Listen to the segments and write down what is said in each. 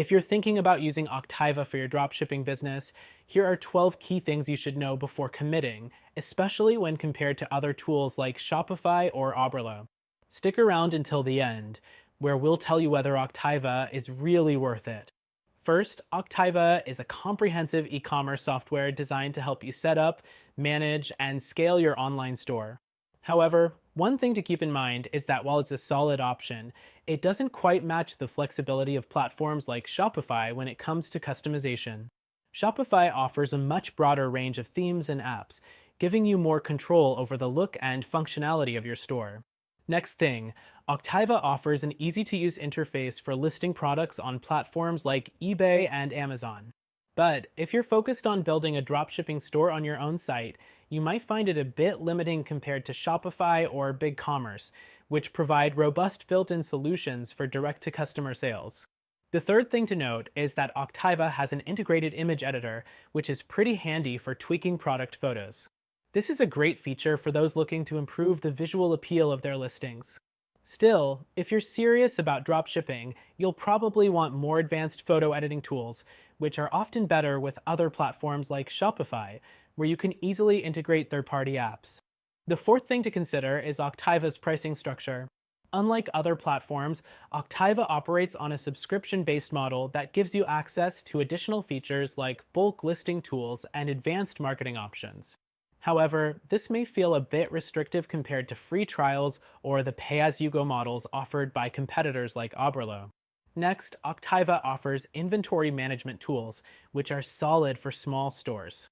If you're thinking about using Auctiva for your dropshipping business, here are 12 key things you should know before committing, especially when compared to other tools like Shopify or Oberlo. Stick around until the end, where we'll tell you whether Auctiva is really worth it. First, Auctiva is a comprehensive e-commerce software designed to help you set up, manage, and scale your online store. However, one thing to keep in mind is that while it's a solid option, it doesn't quite match the flexibility of platforms like Shopify when it comes to customization. Shopify offers a much broader range of themes and apps, giving you more control over the look and functionality of your store. Next thing, Auctiva offers an easy-to-use interface for listing products on platforms like eBay and Amazon. But if you're focused on building a dropshipping store on your own site, you might find it a bit limiting compared to Shopify or BigCommerce, which provide robust built-in solutions for direct-to-customer sales. The third thing to note is that Auctiva has an integrated image editor, which is pretty handy for tweaking product photos. This is a great feature for those looking to improve the visual appeal of their listings. Still, if you're serious about dropshipping, you'll probably want more advanced photo editing tools, which are often better with other platforms like Shopify, where you can easily integrate third-party apps. The fourth thing to consider is Auctiva's pricing structure. Unlike other platforms, Auctiva operates on a subscription-based model that gives you access to additional features like bulk listing tools and advanced marketing options. However, this may feel a bit restrictive compared to free trials or the pay-as-you-go models offered by competitors like Oberlo. Next, Auctiva offers inventory management tools, which are solid for small stores.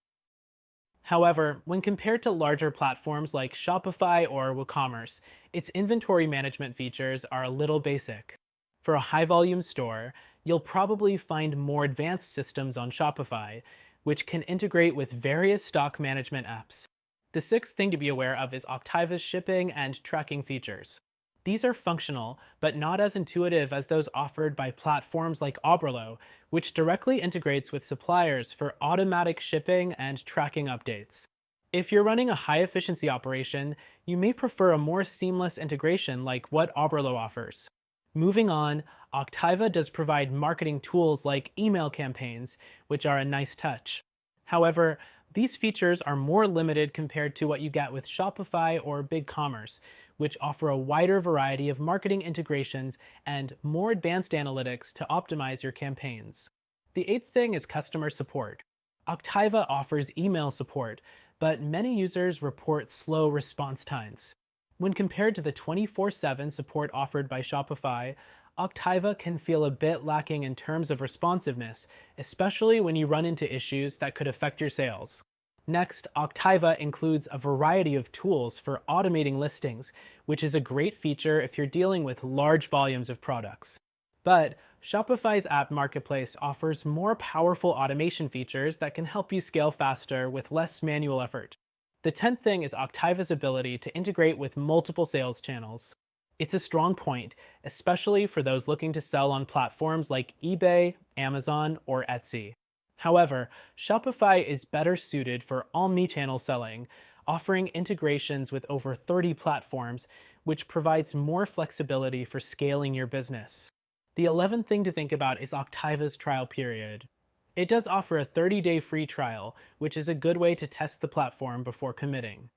However, when compared to larger platforms like Shopify or WooCommerce, its inventory management features are a little basic. For a high-volume store, you'll probably find more advanced systems on Shopify, which can integrate with various stock management apps. The sixth thing to be aware of is Auctiva's shipping and tracking features. These are functional, but not as intuitive as those offered by platforms like Oberlo, which directly integrates with suppliers for automatic shipping and tracking updates. If you're running a high-efficiency operation, you may prefer a more seamless integration like what Oberlo offers. Moving on, Auctiva does provide marketing tools like email campaigns, which are a nice touch. However, these features are more limited compared to what you get with Shopify or BigCommerce, which offer a wider variety of marketing integrations and more advanced analytics to optimize your campaigns. The eighth thing is customer support. Auctiva offers email support, but many users report slow response times. When compared to the 24/7 support offered by Shopify, Auctiva can feel a bit lacking in terms of responsiveness, especially when you run into issues that could affect your sales. Next, Auctiva includes a variety of tools for automating listings, which is a great feature if you're dealing with large volumes of products. But Shopify's app marketplace offers more powerful automation features that can help you scale faster with less manual effort. The 10th thing is Auctiva's ability to integrate with multiple sales channels. It's a strong point, especially for those looking to sell on platforms like eBay, Amazon, or Etsy. However, Shopify is better suited for omni-channel selling, offering integrations with over 30 platforms, which provides more flexibility for scaling your business. The 11th thing to think about is Auctiva's trial period. It does offer a 30-day free trial, which is a good way to test the platform before committing.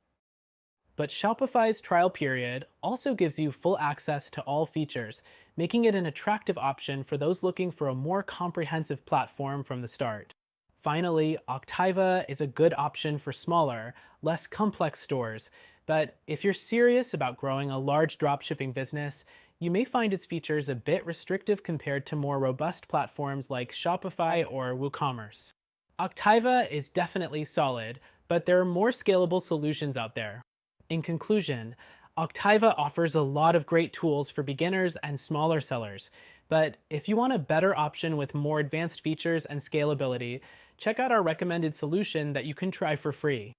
But Shopify's trial period also gives you full access to all features, making it an attractive option for those looking for a more comprehensive platform from the start. Finally, Auctiva is a good option for smaller, less complex stores, but if you're serious about growing a large dropshipping business, you may find its features a bit restrictive compared to more robust platforms like Shopify or WooCommerce. Auctiva is definitely solid, but there are more scalable solutions out there. In conclusion, Auctiva offers a lot of great tools for beginners and smaller sellers, but if you want a better option with more advanced features and scalability, check out our recommended solution that you can try for free.